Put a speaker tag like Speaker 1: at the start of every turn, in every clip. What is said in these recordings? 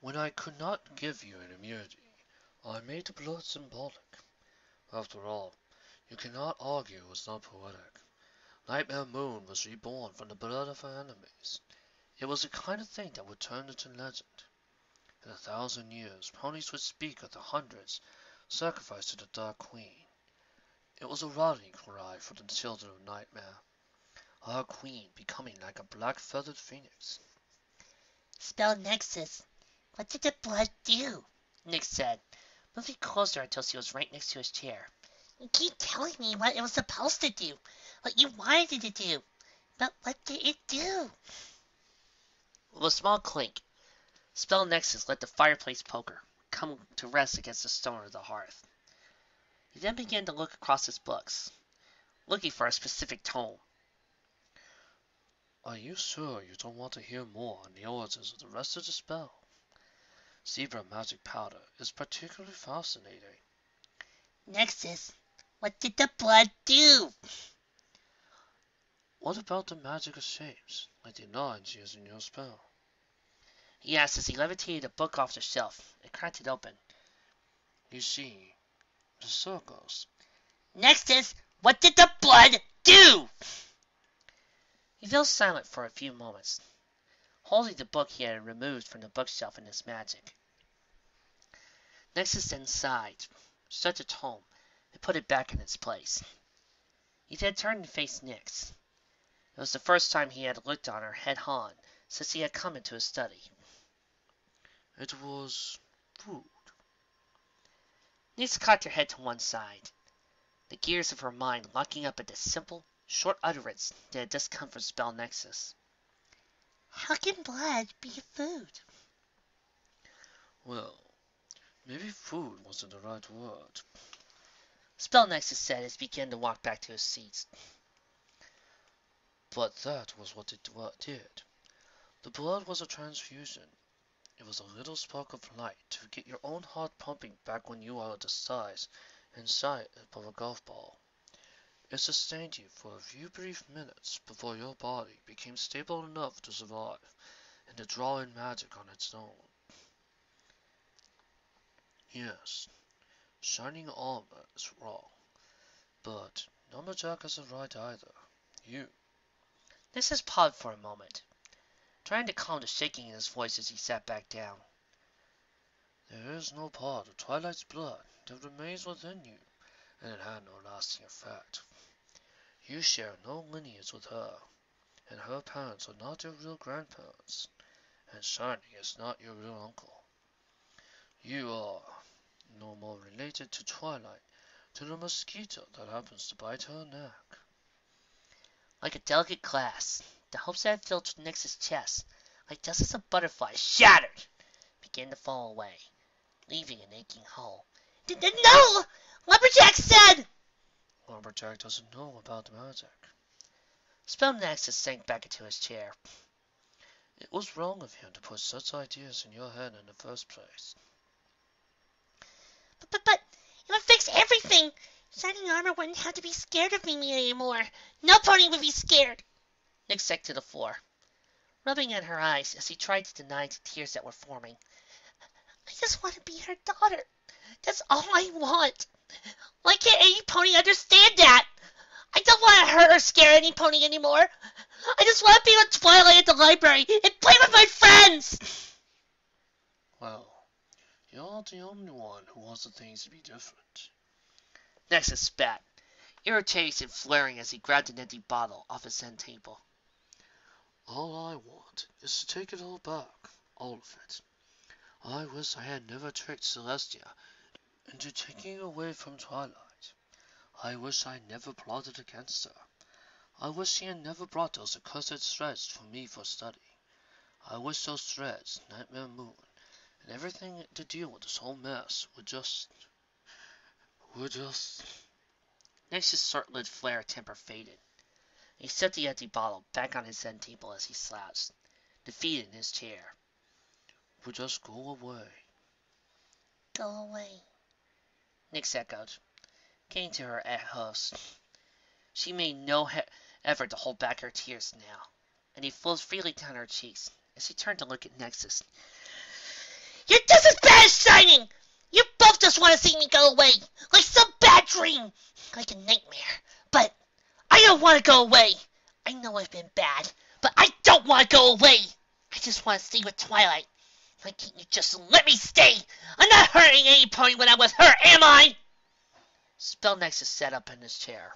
Speaker 1: When I could not give you an immunity, I made the blood symbolic. After all, you cannot argue it was not poetic. Nightmare Moon was reborn from the blood of her enemies. It was the kind of thing that would turn into legend. In 1,000 years, ponies would speak of the hundreds sacrificed to the Dark Queen. It was a rallying cry for the children of Nightmare. Our queen becoming like a black feathered phoenix.
Speaker 2: Spell Nexus. What did the blood do? Nick said, moving closer until she was right next to his chair. You keep telling me what it was supposed to do, what you wanted it to do. But what did it do? With a small clink, Spell Nexus let the fireplace poker come to rest against the stone of the hearth. He then began to look across his books, looking for a specific tome.
Speaker 1: Are you sure you don't want to hear more on the origins of the rest of the spell? Zebra magic powder is particularly fascinating.
Speaker 2: Nexus, what did the blood do?
Speaker 1: What about the magical shapes, like the lines used in your spell?
Speaker 2: He asked as he levitated a book off the shelf and cracked it open.
Speaker 1: You see, the circles.
Speaker 2: Nexus, what did the blood do? He fell silent for a few moments, holding the book he had removed from the bookshelf in his magic. Nexus then sighed, shut the tome, and put it back in its place. He then turned and faced Nyx. It was the first time he had looked on her head-on since he had come into his study.
Speaker 1: It was food.
Speaker 2: Nyx cocked her head to one side, the gears of her mind locking up at the simple, short utterance that had just come from Spell Nexus. How can blood be food?
Speaker 1: Well, maybe food wasn't the right word.
Speaker 2: Spell Nexus said as he began to walk back to his seat.
Speaker 1: But that was what it did. The blood was a transfusion. It was a little spark of light to get your own heart pumping back when you are the size and shape of a golf ball. It sustained you for a few brief minutes before your body became stable enough to survive and to draw in magic on its own. Yes, shining armor is wrong, but Lumberjack isn't right either. You.
Speaker 2: Nexus paused for a moment, trying to calm the shaking in his voice as he sat back down.
Speaker 1: There is no part of Twilight's blood that remains within you, and it had no lasting effect. You share no lineage with her, and her parents are not your real grandparents, and Shining is not your real uncle. You are no more related to Twilight than a mosquito that happens to bite her neck.
Speaker 2: Like a delicate glass, the hopes that had filled Nexus' chest, like dozens of butterflies, shattered, began to fall away, leaving an aching hole. No! Lumberjack said!
Speaker 1: Lumberjack doesn't know about magic.
Speaker 2: Spell Nexus sank back into his chair.
Speaker 1: It was wrong of him to put such ideas in your head in the first place.
Speaker 2: But it would fix everything. Shining armor wouldn't have to be scared of me anymore. No pony would be scared. Nick sank to the floor, rubbing at her eyes as he tried to deny the tears that were forming. I just want to be her daughter. That's all I want. Why can't any pony understand that? I don't want to hurt or scare any pony anymore. I just want to be with Twilight at the library and play with my friends.
Speaker 1: Well, you're not the only one who wants the things to be different.
Speaker 2: Nexus spat, irritation flaring as he grabbed an empty bottle off his end table.
Speaker 1: All I want is to take it all back, all of it. I wish I had never tricked Celestia into taking away from Twilight. I wish I never plotted against her. I wish she had never brought those accursed threads for me for study. I wish those threads, Nightmare Moon, and everything to deal with this whole mess would just...
Speaker 2: Nexus' short-lived flare of temper faded. He set the empty bottle back on his end table as he slouched, defeated in his chair.
Speaker 1: Would just go away.
Speaker 2: Go away, Nyx echoed, getting to her host. She made no effort to hold back her tears now, and they flowed freely down her cheeks as she turned to look at Nexus. You're just as bad as Shining! You both just want to see me go away, like some bad dream, like a nightmare. But I don't want to go away. I know I've been bad, but I don't want to go away. I just want to stay with Twilight. Why can't you just let me stay? I'm not hurting any pony when I'm with her, am I? Spellnexus sat up in his chair,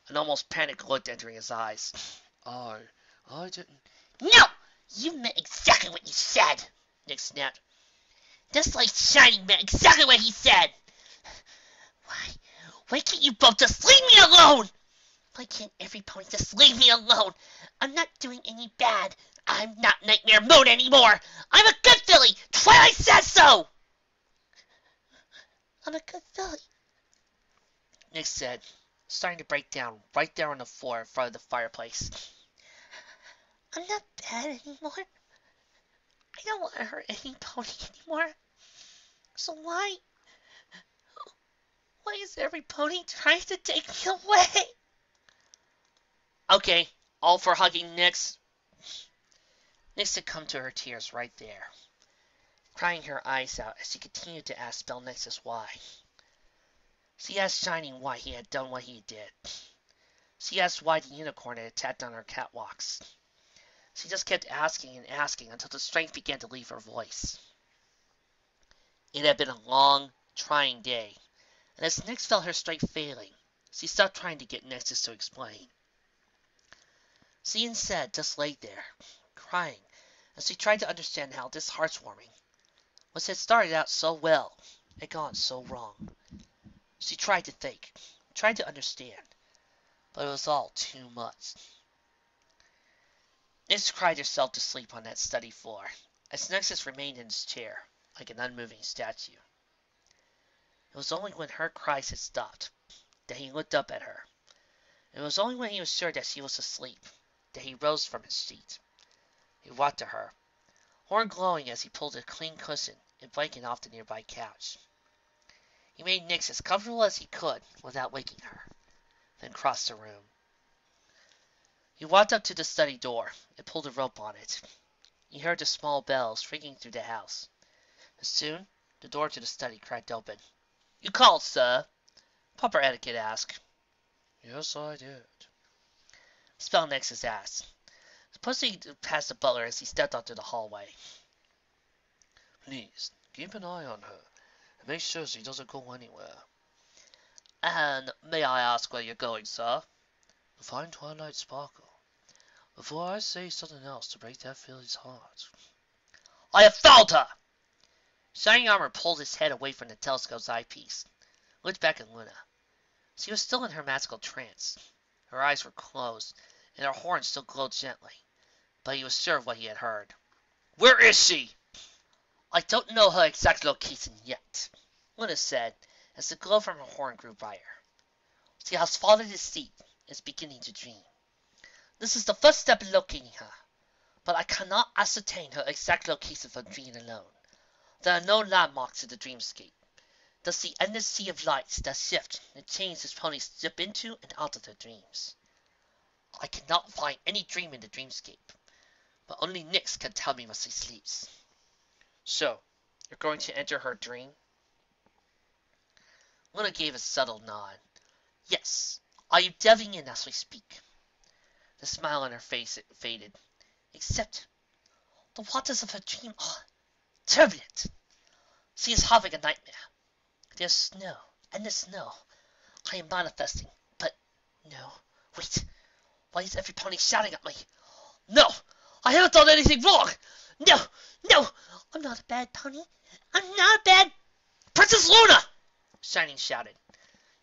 Speaker 2: an almost panicked look entering his eyes.
Speaker 1: I didn't.
Speaker 2: No! You meant exactly what you said, Nick snapped. Just like Shining meant exactly what he said. Why can't you both just leave me alone? Why can't every pony just leave me alone? I'm not doing any bad. I'm not Nightmare Moon anymore. I'm a good filly. Twilight says so. I'm a good filly, Nick said, starting to break down right there on the floor in front of the fireplace. I'm not bad anymore. I don't want to hurt any pony anymore. So why is every pony trying to take me away? Okay, all for hugging Nyx. Nyx had come to her tears right there, crying her eyes out as she continued to ask Spellnexus why. She asked Shining why he had done what he did. She asked why the unicorn had attacked on her catwalks. She just kept asking and asking until the strength began to leave her voice. It had been a long, trying day, and as Nyx felt her strength failing, she stopped trying to get Nexus to explain. She instead just lay there, crying, as she tried to understand how this heartwarming, which had started out so well, had gone so wrong. She tried to think, tried to understand, but it was all too much. Nyx cried herself to sleep on that study floor, as Nexus remained in his chair, like an unmoving statue. It was only when her cries had stopped that he looked up at her. It was only when he was sure that she was asleep that he rose from his seat. He walked to her, horn glowing as he pulled a clean cushion and blanket off the nearby couch. He made Nyx as comfortable as he could without waking her, then crossed the room. He walked up to the study door and pulled a rope on it. He heard the small bells ringing through the house. And soon, the door to the study cracked open. "You called, sir?" Proper etiquette asked.
Speaker 1: Yes, I did.
Speaker 2: Spellnexus asked, pushing past the butler as he stepped onto the hallway.
Speaker 1: Please, keep an eye on her, and make sure she doesn't go anywhere.
Speaker 2: And may I ask where you're going, sir?
Speaker 1: To find Twilight Sparkle, before I say something else to break that filly's heart.
Speaker 2: I have found her! Shining Armor pulled his head away from the telescope's eyepiece, looked back at Luna. She was still in her magical trance. Her eyes were closed, and her horn still glowed gently, but he was sure of what he had heard. Where is she? I don't know her exact location yet, Luna said, as the glow from her horn grew brighter. She has fallen asleep and is beginning to dream. This is the first step in locating her, but I cannot ascertain her exact location from dreaming alone. There are no landmarks in the dreamscape. Thus the endless sea of lights that shift and change as ponies slip into and out of their dreams. I cannot find any dream in the dreamscape, but only Nyx can tell me when she sleeps. So, you're going to enter her dream? Luna gave a subtle nod. Yes, I am delving in as we speak. The smile on her face faded. Except, the waters of her dream are turbulent. She is having a nightmare. There's snow, and the snow. I am manifesting, but no. Wait, why is every pony shouting at me? No, I haven't done anything wrong. No, I'm not a bad pony. I'm not a bad... Princess Luna! Shining shouted.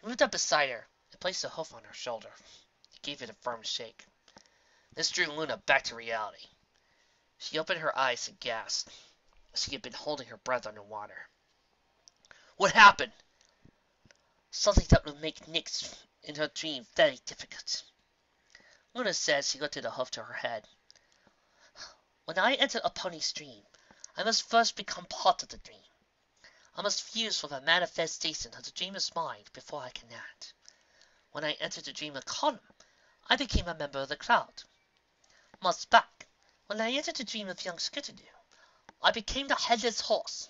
Speaker 2: He moved up beside her and placed a hoof on her shoulder. He gave it a firm shake. This drew Luna back to reality. She opened her eyes and gasped. She had been holding her breath underwater. What happened? Something that would make Nyx in her dream very difficult. Luna said she lifted a hoof to her head. When I enter a pony's dream, I must first become part of the dream. I must fuse with a manifestation of the dreamer's mind before I can act. When I entered the dream of Column, I became a member of the crowd. Months back, when I entered the dream of young Skitterdew, I became the headless horse.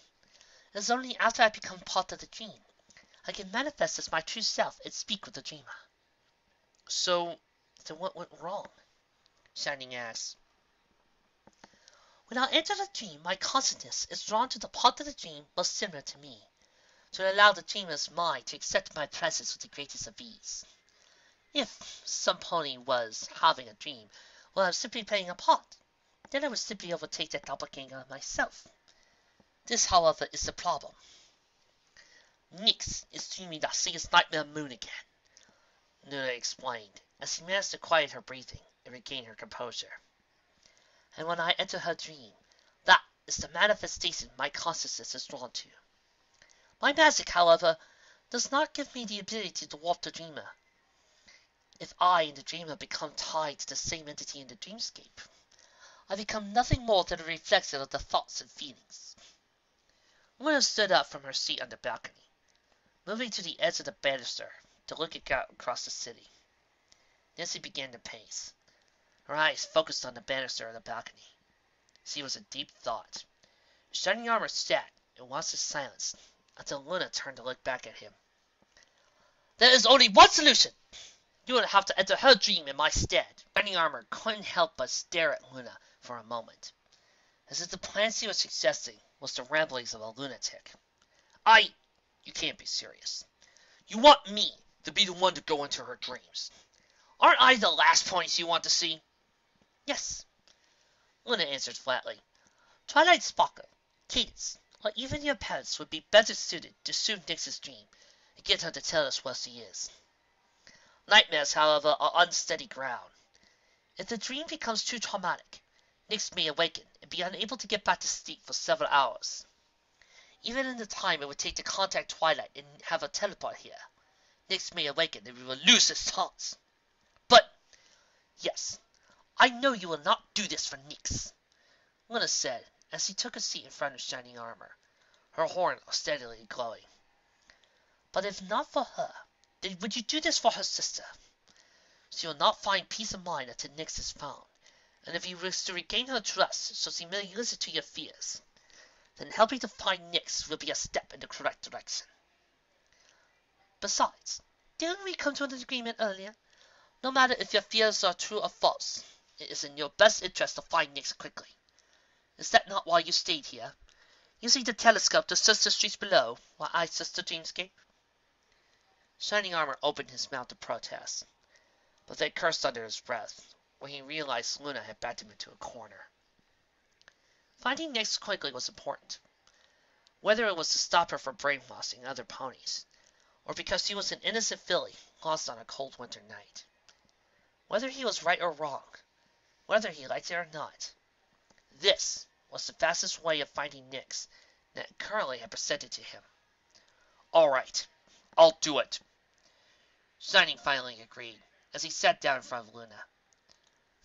Speaker 2: It is only after I become part of the dream I can manifest as my true self and speak with the dreamer.
Speaker 1: So,
Speaker 2: Then what went wrong? Shining asked. When I enter the dream, my consciousness is drawn to the part of the dream most similar to me, to allow the dreamer's mind to accept my presence with the greatest of ease. If some pony was having a dream while I was simply playing a part, then I would simply overtake that doppelganger myself. This, however, is the problem. Nyx is dreaming that she is Nightmare Moon again, Luna explained, as she managed to quiet her breathing and regain her composure. And when I enter her dream, that is the manifestation my consciousness is drawn to. My magic, however, does not give me the ability to warp the dreamer. If I and the dreamer become tied to the same entity in the dreamscape, I become nothing more than a reflection of the thoughts and feelings. Luna stood up from her seat on the balcony, moving to the edge of the banister to look out across the city. Then she began to pace, her eyes focused on the banister of the balcony. She was in deep thought. Shining Armor sat and watched the silence until Luna turned to look back at him. There is only one solution! You will have to enter her dream in my stead. Shining Armor couldn't help but stare at Luna for a moment, as if the plan she was suggesting was the ramblings of a lunatic. You can't be serious. You want me to be the one to go into her dreams. Aren't I the last point you want to see? Yes, Luna answered flatly. Twilight Sparkle, Cadence, or even your parents would be better suited to soothe Nyx's dream and get her to tell us where she is. Nightmares, however, are unsteady ground. If the dream becomes too traumatic, Nyx may awaken and be unable to get back to sleep for several hours. Even in the time it would take to contact Twilight and have her teleport here, Nyx may awaken and we will lose his chance. But, yes, I know you will not do this for Nyx, Luna said as she took a seat in front of Shining Armor, her horn steadily glowing. But if not for her, then would you do this for her sister? She will not find peace of mind until Nyx is found, and if you wish to regain her trust so she may listen to your fears, then helping to find Nyx will be a step in the correct direction. Besides, didn't we come to an agreement earlier? No matter if your fears are true or false, it is in your best interest to find Nyx quickly. Is that not why you stayed here, using the telescope to search the streets below, while I searched the dreamscape? Shining Armor opened his mouth to protest, but then cursed under his breath when he realized Luna had backed him into a corner. Finding Nyx quickly was important, whether it was to stop her from brainwashing other ponies, or because he was an innocent filly lost on a cold winter night. Whether he was right or wrong, whether he liked it or not, this was the fastest way of finding Nyx that currently had presented to him. All right, I'll do it, Shining finally agreed, as he sat down in front of Luna.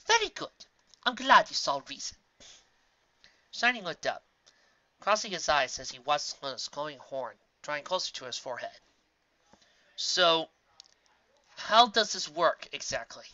Speaker 2: Very good. I'm glad you saw reason. Shining looked up, crossing his eyes as he watched Luna's glowing horn drawing closer to his forehead. So, how does this work exactly?